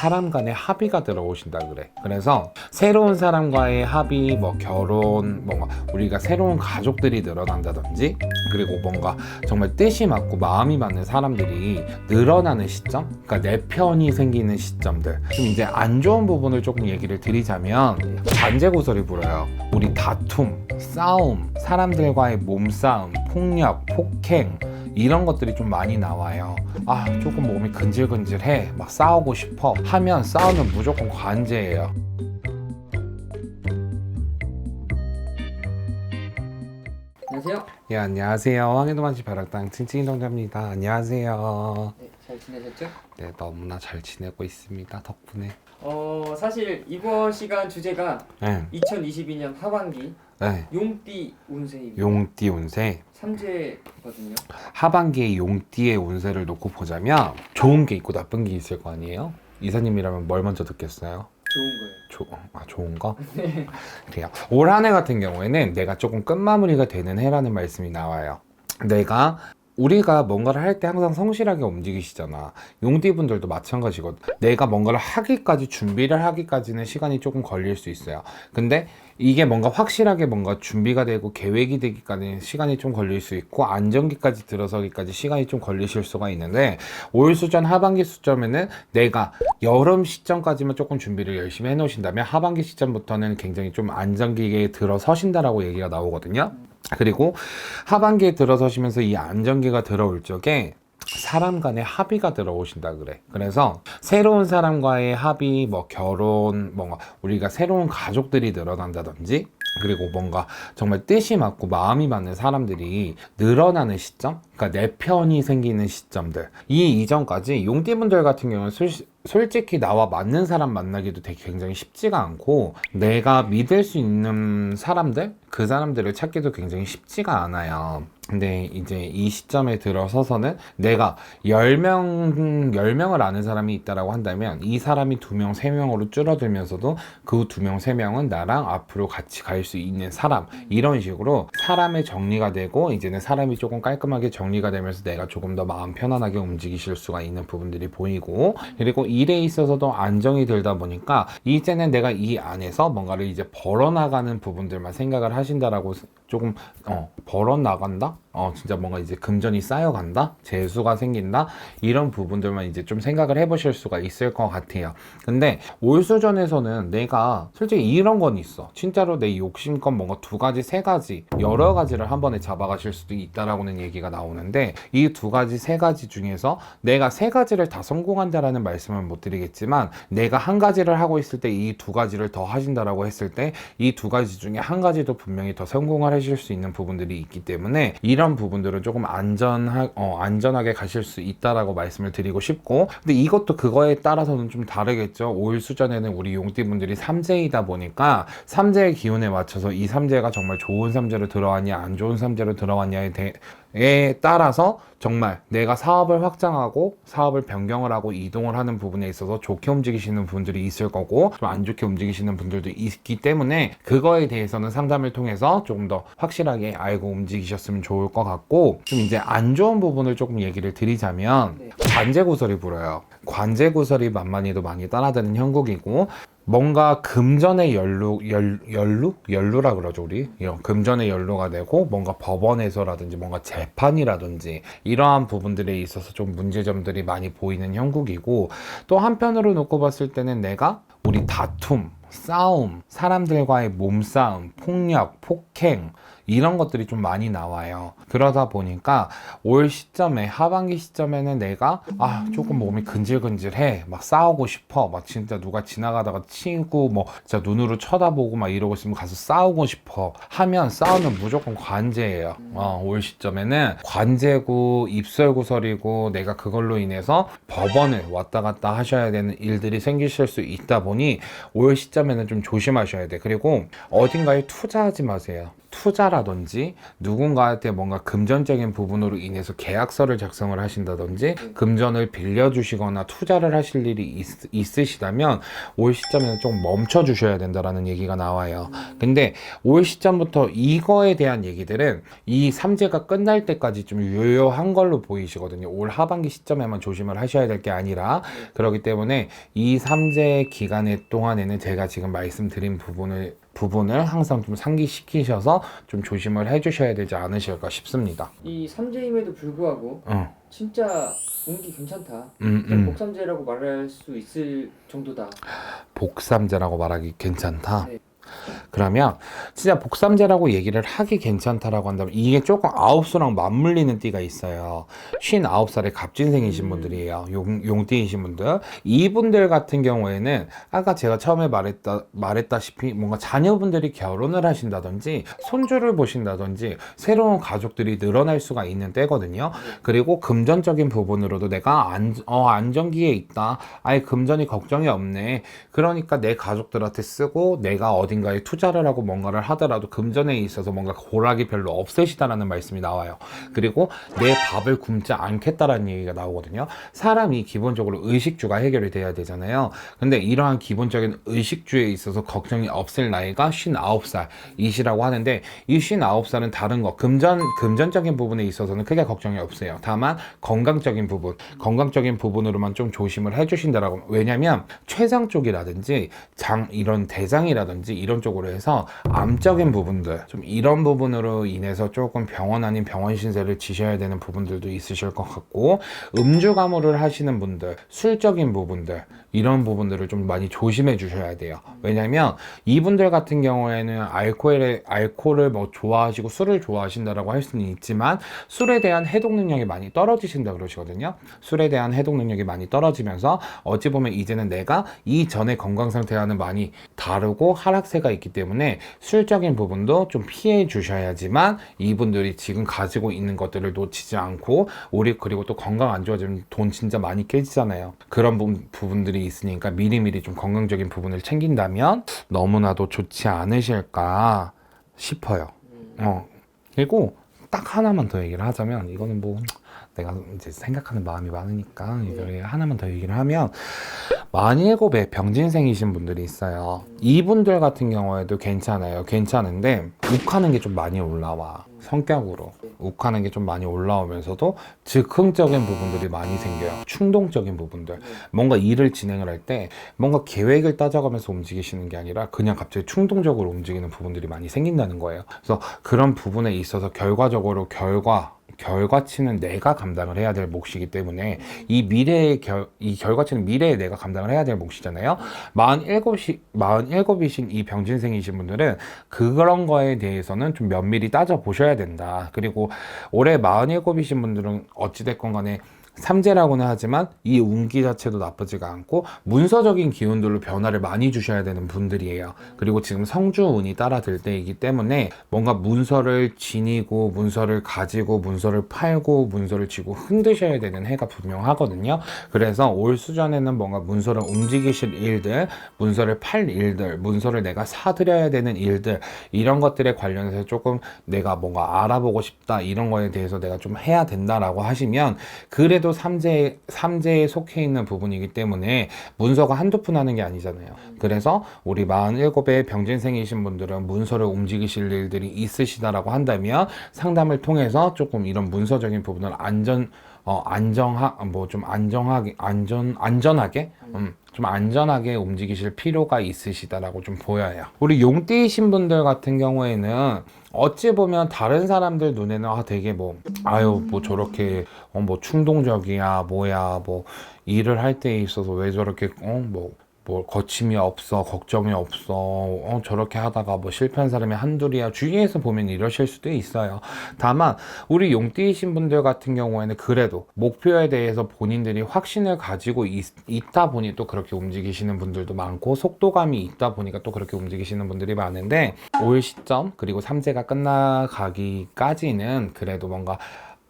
사람 간의 합의가 들어오신다 그래. 그래서 새로운 사람과의 합의, 뭐 결혼, 뭔가 우리가 새로운 가족들이 늘어난다든지, 그리고 뭔가 정말 뜻이 맞고 마음이 맞는 사람들이 늘어나는 시점, 그러니까 내 편이 생기는 시점들. 좀 이제 안 좋은 부분을 조금 얘기를 드리자면 관제구설이 불어요. 우리 다툼, 싸움, 사람들과의 몸싸움, 폭력, 폭행, 이런 것들이 좀 많이 나와요. 아, 조금 몸이 근질근질해, 막 싸우고 싶어 하면 싸우면 무조건 관제예요. 안녕하세요. 예, 안녕하세요. 황해도만시 벼락당 칭칭이동자입니다. 안녕하세요. 네, 잘 지내셨죠? 네, 너무나 잘 지내고 있습니다. 덕분에. 사실 이번 시간 주제가 네, 2022년 하반기 네. 용띠 운세입니다. 용띠 운세. 삼재거든요. 하반기에 용띠의 운세를 놓고 보자면 좋은 게 있고 나쁜 게 있을 거 아니에요? 이사님이라면 뭘 먼저 듣겠어요? 좋은 좋은 거? 거예요. 그래요. 올 한 해 같은 경우에는 내가 조금 끝마무리가 되는 해라는 말씀이 나와요. 우리가 뭔가를 할 때 항상 성실하게 움직이시잖아. 용띠분들도 마찬가지거든. 내가 뭔가를 하기까지, 준비를 하기까지는 시간이 조금 걸릴 수 있어요. 근데 이게 뭔가 확실하게 뭔가 준비가 되고 계획이 되기까지는 시간이 좀 걸릴 수 있고, 안정기까지 들어서기까지 시간이 좀 걸리실 수가 있는데, 올 수전 하반기 수점에는 내가 여름 시점까지만 조금 준비를 열심히 해놓으신다면 하반기 시점부터는 굉장히 좀 안정기에 들어서신다라고 얘기가 나오거든요. 그리고 하반기에 들어서시면서 이 안정기가 들어올 적에 사람 간의 합의가 들어오신다 그래. 그래서 새로운 사람과의 합의, 뭐 결혼, 뭔가 우리가 새로운 가족들이 늘어난다든지, 그리고 뭔가 정말 뜻이 맞고 마음이 맞는 사람들이 늘어나는 시점, 그러니까 내 편이 생기는 시점들. 이 이전까지 용띠분들 같은 경우는 솔직히 나와 맞는 사람 만나기도 되게 굉장히 쉽지가 않고, 내가 믿을 수 있는 사람들, 그 사람들을 찾기도 굉장히 쉽지가 않아요. 근데 이제 이 시점에 들어서서는 내가 10명을 아는 사람이 있다라고 한다면 이 사람이 2명, 3명으로 줄어들면서도 그 2명, 3명은 나랑 앞으로 같이 갈 수 있는 사람, 이런 식으로 사람의 정리가 되고, 이제는 사람이 조금 깔끔하게 정리가 되면서 내가 조금 더 마음 편안하게 움직이실 수가 있는 부분들이 보이고, 그리고 일에 있어서도 안정이 들다 보니까 이제는 내가 이 안에서 뭔가를 이제 벌어나가는 부분들만 생각을 하신다라고, 조금 벌어나간다? 진짜 뭔가 이제 금전이 쌓여간다? 재수가 생긴다? 이런 부분들만 이제 좀 생각을 해보실 수가 있을 것 같아요. 근데 올 수전에서는 내가 솔직히 이런 건 있어. 진짜로 내 욕심껏 뭔가 2가지, 3가지, 여러 가지를 한 번에 잡아가실 수도 있다라고는 얘기가 나오는데, 이 2가지, 3가지 중에서 내가 3가지를 다 성공한다라는 말씀은 못 드리겠지만, 내가 한 가지를 하고 있을 때 이 2가지를 더 하신다라고 했을 때 이 2가지 중에 한 가지도 분명히 더 성공을 하실 수 있는 부분들이 있기 때문에, 이런 부분들은 조금 안전하게 가실 수 있다라고 말씀을 드리고 싶고, 근데 이것도 그거에 따라서는 좀 다르겠죠. 올 수전에는 우리 용띠분들이 삼재이다 보니까 삼재의 기운에 맞춰서 이 삼재가 정말 좋은 삼재로 들어왔냐 안 좋은 삼재로 들어왔냐에 따라서 정말 내가 사업을 확장하고 사업을 변경을 하고 이동을 하는 부분에 있어서 좋게 움직이시는 분들이 있을 거고, 좀 안 좋게 움직이시는 분들도 있기 때문에 그거에 대해서는 상담을 통해서 조금 더 확실하게 알고 움직이셨으면 좋을 것 같고, 좀 이제 안 좋은 부분을 조금 얘기를 드리자면 관제구설이 불어요. 관제구설이 만만히도 많이 따라드는 형국이고, 뭔가 금전의 연루라 그러죠, 우리. 금전의 연루가 되고, 뭔가 법원에서라든지 뭔가 재판이라든지 이러한 부분들에 있어서 좀 문제점들이 많이 보이는 형국이고, 또 한편으로 놓고 봤을 때는 내가 우리 다툼, 싸움, 사람들과의 몸싸움, 폭력, 폭행, 이런 것들이 좀 많이 나와요. 그러다 보니까 올 시점에, 하반기 시점에는 내가 조금 몸이 근질근질해, 막 싸우고 싶어, 막 진짜 누가 지나가다가 치고 뭐 진짜 눈으로 쳐다보고 막 이러고 있으면 가서 싸우고 싶어 하면 싸우면 무조건 관제예요. 올 시점에는 관제고 입설구설이고, 내가 그걸로 인해서 법원을 왔다 갔다 하셔야 되는 일들이 생기실 수 있다 보니 올 시점에는 좀 조심하셔야 돼. 그리고 어딘가에 투자하지 마세요. 투자라든지 누군가한테 뭔가 금전적인 부분으로 인해서 계약서를 작성을 하신다든지 금전을 빌려주시거나 투자를 하실 일이 있으시다면 올 시점에는 좀 멈춰 주셔야 된다라는 얘기가 나와요. 근데 올 시점부터 이거에 대한 얘기들은 이 삼재가 끝날 때까지 좀 유효한 걸로 보이시거든요. 올 하반기 시점에만 조심을 하셔야 될 게 아니라, 그렇기 때문에 이 삼재 기간에 동안에는 제가 지금 말씀드린 부분을 항상 좀 상기시키셔서 좀 조심을 해주셔야 되지 않으실까 싶습니다. 이 삼재임에도 불구하고 진짜 운기 괜찮다. 복삼재라고 말할 수 있을 정도다. 복삼재라고 말하기 괜찮다. 네. 그러면 진짜 복삼재라고 얘기를 하기 괜찮다라고 한다면 이게 조금 아홉수랑 맞물리는 띠가 있어요. 59살의 갑진생이신 분들이에요. 용띠이신 분들. 이분들 같은 경우에는 아까 제가 처음에 말했다시피 뭔가 자녀분들이 결혼을 하신다든지 손주를 보신다든지 새로운 가족들이 늘어날 수가 있는 때거든요. 그리고 금전적인 부분으로도 내가 안정기에 있다. 아예 금전이 걱정이 없네. 그러니까 내 가족들한테 쓰고 내가 어딘가에 투자를 하고 뭔가를 하더라도 금전에 있어서 뭔가 고락이 별로 없으시다라는 말씀이 나와요. 그리고 내 밥을 굶지 않겠다라는 얘기가 나오거든요. 사람이 기본적으로 의식주가 해결이 돼야 되잖아요. 근데 이러한 기본적인 의식주에 있어서 걱정이 없을 나이가 59살이시라고 하는데, 이 59살은 다른 거 금전적인 부분에 있어서는 크게 걱정이 없어요. 다만 건강적인 부분으로만 좀 조심을 해주신다라고. 왜냐면 췌장 쪽이라든지 이런 대장이라든지 이런 쪽으로 해서 암적인 부분들, 좀 이런 부분으로 인해서 조금 병원 아닌 병원 신세를 지셔야 되는 부분들도 있으실 것 같고, 음주 가무를 하시는 분들, 술적인 부분들, 이런 부분들을 좀 많이 조심해 주셔야 돼요. 왜냐면 이분들 같은 경우에는 알코올을 뭐 좋아하시고 술을 좋아하신다라고 할 수는 있지만 술에 대한 해독 능력이 많이 떨어지신다 그러시거든요. 술에 대한 해독 능력이 많이 떨어지면서 어찌 보면 이제는 내가 이전의 건강 상태와는 많이 다르고 하락세가 있기 때문에 술적인 부분도 좀 피해 주셔야지만 이분들이 지금 가지고 있는 것들을 놓치지 않고, 그리고 또 건강 안 좋아지면 돈 진짜 많이 깨지잖아요. 그런 부분들이 있으니까 미리미리 좀 건강적인 부분을 챙긴다면 너무나도 좋지 않으실까 싶어요. 그리고 딱 하나만 더 얘기를 하자면, 이거는 뭐 내가 이제 생각하는 마음이 많으니까 이걸 하나만 더 얘기를 하면, 47의 병진생이신 분들이 있어요. 이분들 같은 경우에도 괜찮은데 욱하는 게 좀 많이 올라와. 성격으로 욱하는 게 좀 많이 올라오면서도 즉흥적인 부분들이 많이 생겨요. 충동적인 부분들, 뭔가 일을 진행을 할 때 뭔가 계획을 따져가면서 움직이시는 게 아니라 그냥 갑자기 충동적으로 움직이는 부분들이 많이 생긴다는 거예요. 그래서 그런 부분에 있어서 결과적으로 결과치는 내가 감당을 해야 될 몫이기 때문에 이 결과치는 미래에 내가 감당을 해야 될 몫이잖아요. 47이신 이 병진생이신 분들은 그런 거에 대해서는 좀 면밀히 따져보셔야 된다. 그리고 올해 47이신 분들은 어찌됐건 간에 삼재라고는 하지만 이 운기 자체도 나쁘지가 않고 문서적인 기운들로 변화를 많이 주셔야 되는 분들이에요. 그리고 지금 성주운이 따라들 때이기 때문에 뭔가 문서를 지니고 문서를 가지고 문서를 팔고 문서를 쥐고 흔드셔야 되는 해가 분명하거든요. 그래서 올 수전에는 뭔가 문서를 움직이실 일들, 문서를 팔 일들, 문서를 내가 사드려야 되는 일들, 이런 것들에 관련해서 조금 내가 뭔가 알아보고 싶다, 이런 거에 대해서 내가 좀 해야 된다라고 하시면, 그래도 삼재에 속해 있는 부분이기 때문에 문서가 한두 푼 하는 게 아니잖아요. 그래서 우리 47의 병진생이신 분들은 문서를 움직이실 일들이 있으시다라고 한다면 상담을 통해서 조금 이런 문서적인 부분을 안전하게 움직이실 필요가 있으시다라고 좀 보여요. 우리 용띠이신 분들 같은 경우에는 어찌 보면 다른 사람들 눈에는 되게 뭐 저렇게 충동적이야, 일을 할 때 있어서 왜 저렇게 거침이 없어, 걱정이 없어, 저렇게 하다가 실패한 사람이 한둘이야, 주위에서 보면 이러실 수도 있어요. 다만 우리 용띠이신 분들 같은 경우에는 그래도 목표에 대해서 본인들이 확신을 가지고 있다 보니 또 그렇게 움직이시는 분들도 많고, 속도감이 있다 보니까 또 그렇게 움직이시는 분들이 많은데, 올 시점 그리고 삼재가 끝나가기까지는 그래도 뭔가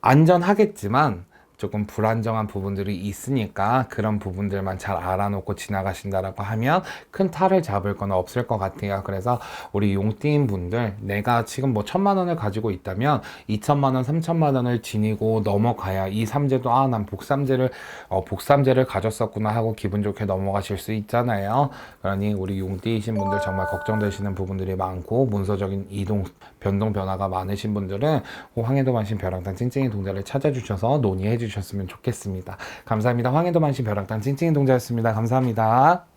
안전하겠지만 조금 불안정한 부분들이 있으니까 그런 부분들만 잘 알아놓고 지나가신다라고 하면 큰 탈을 잡을 건 없을 것 같아요. 그래서 우리 용띠인 분들, 내가 지금 뭐 1,000만 원을 가지고 있다면 2,000만 원, 3,000만 원을 지니고 넘어가야 이 삼재도 난 복삼재를 가졌었구나 하고 기분 좋게 넘어가실 수 있잖아요. 그러니 우리 용띠이신 분들 정말 걱정되시는 부분들이 많고 문서적인 이동, 변동, 변화가 많으신 분들은 황해도만신 벼랑단 찡찡이 동자를 찾아주셔서 논의해 주셨으면 좋겠습니다. 감사합니다. 황해도만신 벼랑단 찡찡이 동자였습니다. 감사합니다.